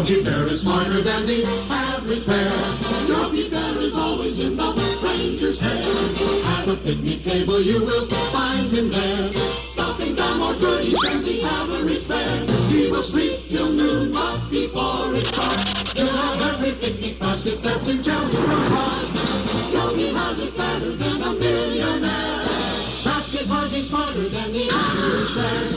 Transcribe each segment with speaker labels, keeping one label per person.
Speaker 1: Yogi Bear is smarter than the average bear. Yogi Bear is always in the ranger's hair. At a picnic table you will find him there, stopping down more goodies than the average bear. He will sleep till noon, but before it's dark, you'll have every picnic basket that's in Jelly-Roll Park. Yogi has it better than a millionaire. That's because he's smarter than the average bear.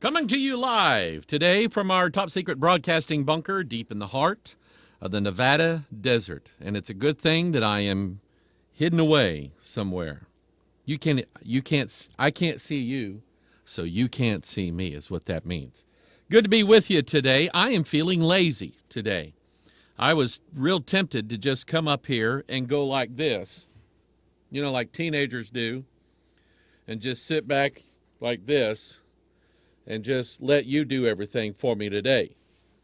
Speaker 2: Coming to you live today from our top-secret broadcasting bunker deep in the heart of the Nevada desert. And it's a good thing that I am hidden away somewhere. I can't see you, so you can't see me is what that means. Good to be with you today. I am feeling lazy today. I was real tempted to just come up here and go like this, you know, like teenagers do, and just sit back like this and just let you do everything for me today,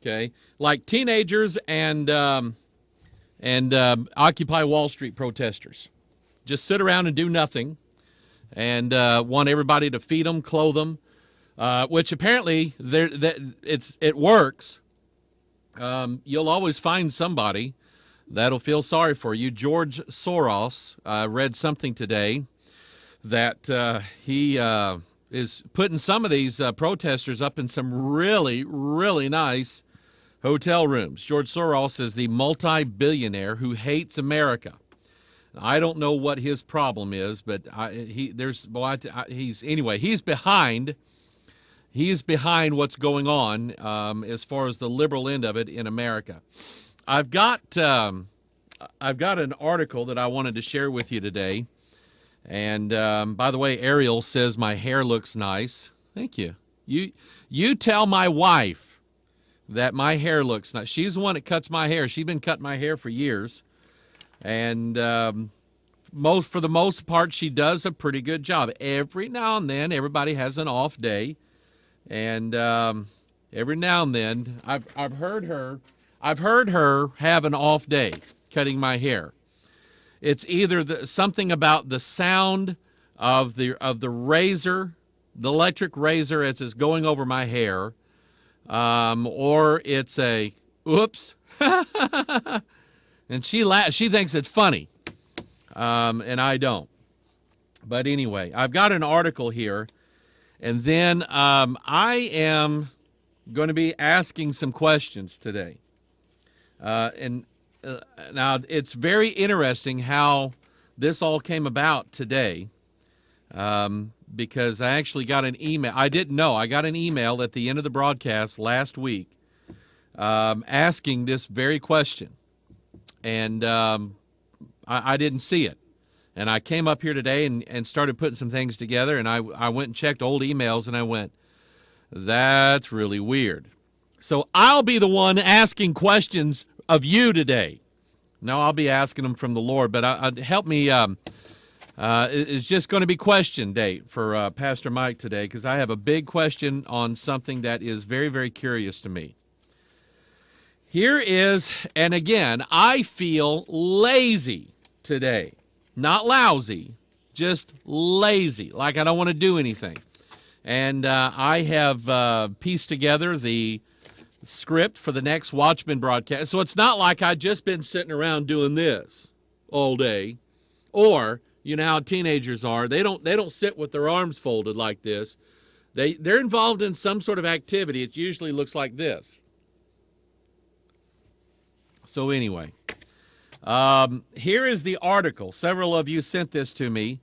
Speaker 2: okay? Like teenagers and Occupy Wall Street protesters. Just sit around and do nothing and want everybody to feed them, clothe them, which apparently it works. You'll always find somebody that'll feel sorry for you. George Soros read something today that he is putting some of these protesters up in some really, really nice hotel rooms. George Soros is the multi-billionaire who hates America. I don't know what his problem is, but he's behind what's going on as far as the liberal end of it in America. I've got an article that I wanted to share with you today. And by the way, Ariel says my hair looks nice. Thank you. You tell my wife that my hair looks nice. She's the one that cuts my hair. She's been cutting my hair for years. And for the most part, she does a pretty good job. Every now and then, everybody has an off day. And every now and then, I've heard her have an off day cutting my hair. It's either something about the sound of the razor, the electric razor as it's going over my hair, or it's a oops, and she thinks it's funny, and I don't. But anyway, I've got an article here, and then I am going to be asking some questions today, now, it's very interesting how this all came about today because I actually got an email. I didn't know. I got an email at the end of the broadcast last week asking this very question, and I didn't see it. And I came up here today and started putting some things together, and I went and checked old emails, and I went, that's really weird. So I'll be the one asking questions of you today. No, I'll be asking them from the Lord, but help me. It's just going to be question day for Pastor Mike today because I have a big question on something that is very, very curious to me. Here is, and again, I feel lazy today. Not lousy, just lazy, like I don't want to do anything. And I have pieced together the script for the next Watchman broadcast. So it's not like I've just been sitting around doing this all day. Or, you know how teenagers are. They don't sit with their arms folded like this. They're involved in some sort of activity. It usually looks like this. So anyway, here is the article. Several of you sent this to me,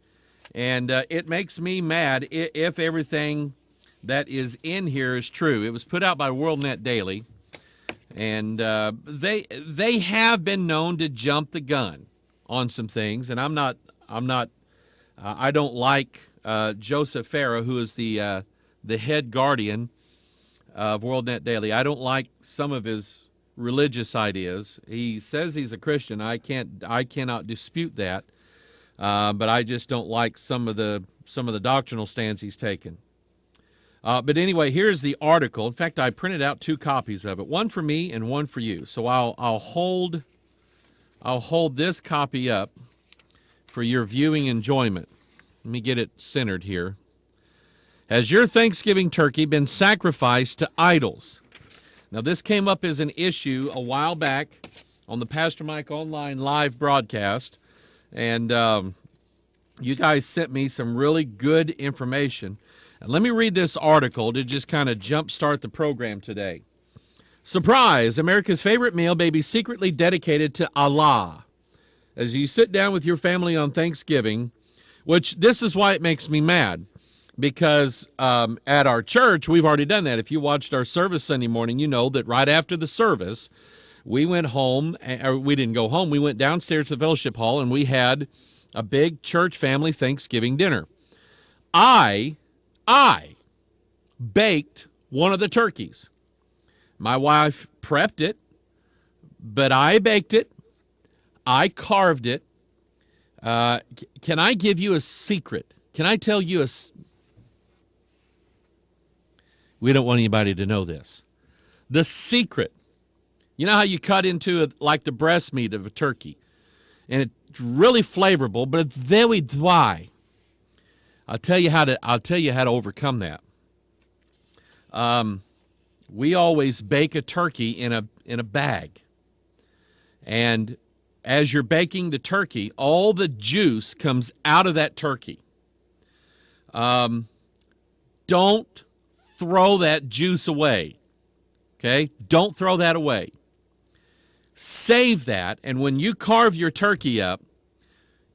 Speaker 2: and it makes me mad if everything that is in here is true. It was put out by WorldNet Daily, and they have been known to jump the gun on some things, and I don't like Joseph Farah, who is the head guardian of WorldNet Daily. I don't like some of his religious ideas. He says he's a Christian. I cannot dispute that, but I just don't like some of the doctrinal stands he's taken. But anyway, here's the article. In fact, I printed out 2 copies of it, one for me and one for you. So I'll hold this copy up for your viewing enjoyment. Let me get it centered here. Has your Thanksgiving turkey been sacrificed to idols? Now, this came up as an issue a while back on the Pastor Mike Online live broadcast, and you guys sent me some really good information. And let me read this article to just kind of jumpstart the program today. Surprise! America's favorite meal may be secretly dedicated to Allah. As you sit down with your family on Thanksgiving, which this is why it makes me mad, because at our church, we've already done that. If you watched our service Sunday morning, you know that right after the service, we went home, or we didn't go home, we went downstairs to the fellowship hall, and we had a big church family Thanksgiving dinner. I baked one of the turkeys. My wife prepped it, but I baked it. I carved it. Can I give you a secret? Can I tell you we don't want anybody to know this. The secret. You know how you cut into it like the breast meat of a turkey, and it's really flavorful, but it's very dry. I'll tell you how to overcome that. We always bake a turkey in a bag, and as you're baking the turkey, all the juice comes out of that turkey. Don't throw that juice away. Okay? Don't throw that away. Save that, and when you carve your turkey up,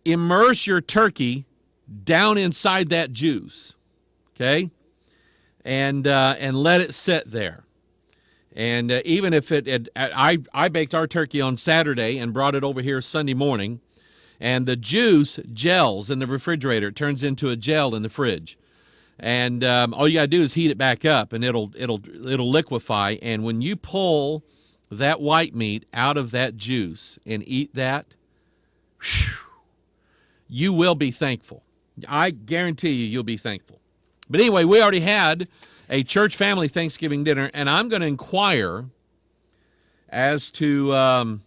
Speaker 2: immerse your turkey down inside that juice. Okay? And let it sit there. And even if I baked our turkey on Saturday and brought it over here Sunday morning, and the juice gels in the refrigerator. It turns into a gel in the fridge, and all you got to do is heat it back up, and it'll liquefy. And when you pull that white meat out of that juice and eat that, you will be thankful. I guarantee you'll be thankful. But anyway, we already had a church family Thanksgiving dinner, and I'm going to inquire as to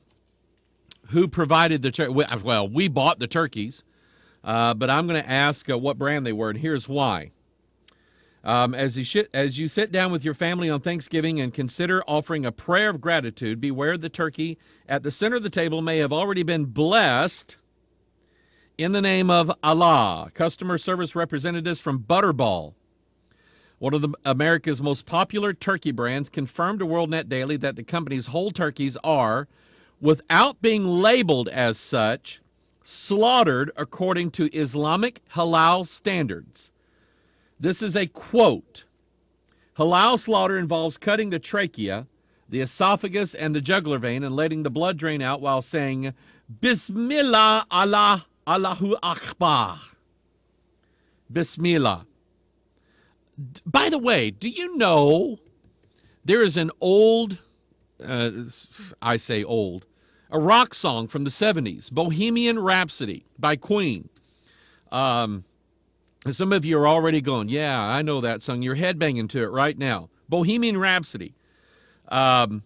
Speaker 2: who provided the turkey. Well, we bought the turkeys, but I'm going to ask what brand they were, and here's why. As you sit down with your family on Thanksgiving and consider offering a prayer of gratitude, beware the turkey at the center of the table may have already been blessed in the name of Allah. Customer service representatives from Butterball, one of America's most popular turkey brands, confirmed to WorldNet Daily that the company's whole turkeys are, without being labeled as such, slaughtered according to Islamic halal standards. This is a quote. Halal slaughter involves cutting the trachea, the esophagus, and the jugular vein and letting the blood drain out while saying, Bismillah, Allah, Allahu Akbar. Bismillah. By the way, do you know there is an old, I say old, a rock song from the 70s, Bohemian Rhapsody by Queen. Some of you are already going, yeah, I know that song. You're headbanging to it right now. Bohemian Rhapsody. Freddie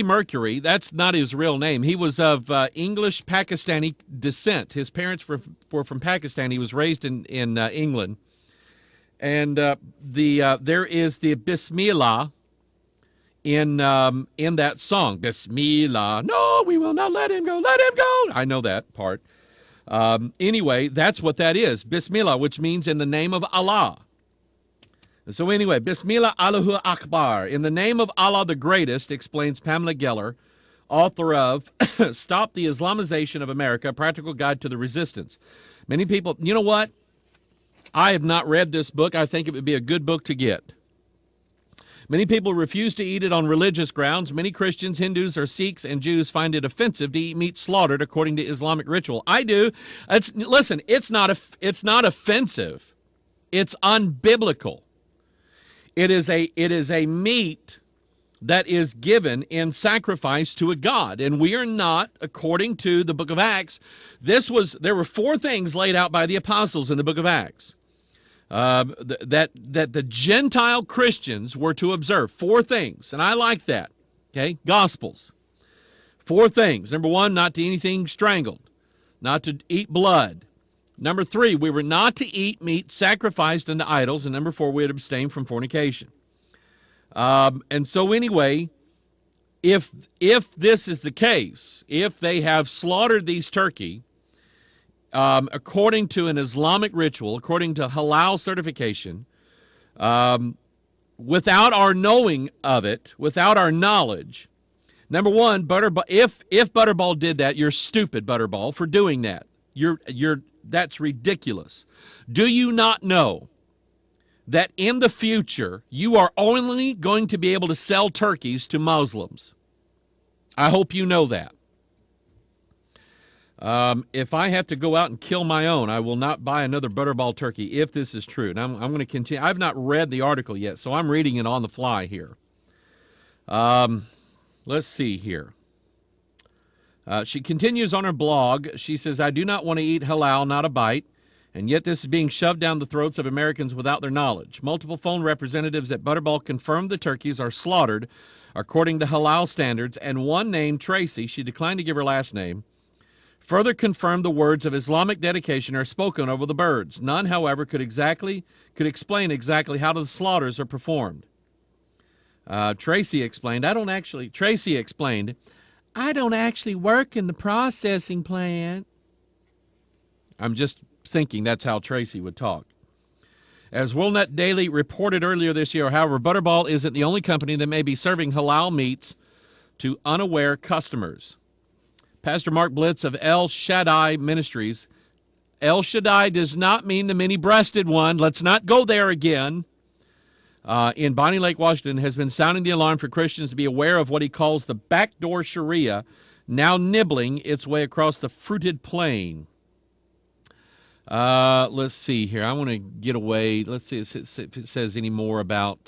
Speaker 2: Mercury, that's not his real name. He was of English Pakistani descent. His parents were from Pakistan. He was raised in England. And there is the Bismillah in that song. Bismillah. No, we will not let him go. Let him go. I know that part. Anyway, that's what that is. Bismillah, which means in the name of Allah. So anyway, Bismillah Allahu Akbar. In the name of Allah the Greatest, explains Pamela Geller, author of Stop the Islamization of America, Practical Guide to the Resistance. Many people, you know what? I have not read this book. I think it would be a good book to get. Many people refuse to eat it on religious grounds. Many Christians, Hindus, or Sikhs and Jews find it offensive to eat meat slaughtered according to Islamic ritual. I do. Listen, it's not offensive. It's unbiblical. It is a meat that is given in sacrifice to a god, and we are not, according to the book of Acts. There were 4 things laid out by the apostles in the book of Acts that the Gentile Christians were to observe. 4 things, and I like that. Okay, Gospels. 4 things. Number 1, not to eat anything strangled, not to eat blood, Number 3, we were not to eat meat sacrificed unto idols. And number 4, we would abstain from fornication. And so anyway, if this is the case, if they have slaughtered these turkey according to an Islamic ritual, according to halal certification, without our knowing of it, without our knowledge, number 1, if Butterball did that, you're stupid, Butterball, for doing that. That's ridiculous. Do you not know that in the future you are only going to be able to sell turkeys to Muslims? I hope you know that. If I have to go out and kill my own, I will not buy another Butterball turkey if this is true. And I'm going to continue. I've not read the article yet, so I'm reading it on the fly here. Let's see here. She continues on her blog. She says, I do not want to eat halal, not a bite, and yet this is being shoved down the throats of Americans without their knowledge. Multiple phone representatives at Butterball confirmed the turkeys are slaughtered according to halal standards, and one named Tracy, she declined to give her last name, further confirmed the words of Islamic dedication are spoken over the birds. None, however, could explain exactly how the slaughters are performed. Tracy explained, I don't actually work in the processing plant. I'm just thinking that's how Tracy would talk. As WorldNet Daily reported earlier this year, however, Butterball isn't the only company that may be serving halal meats to unaware customers. Pastor Mark Blitz of El Shaddai Ministries. El Shaddai does not mean the many-breasted one. Let's not go there again. In Bonnie Lake, Washington, has been sounding the alarm for Christians to be aware of what he calls the backdoor Sharia, now nibbling its way across the fruited plain. Let's see here. I want to get away. Let's see if it says any more about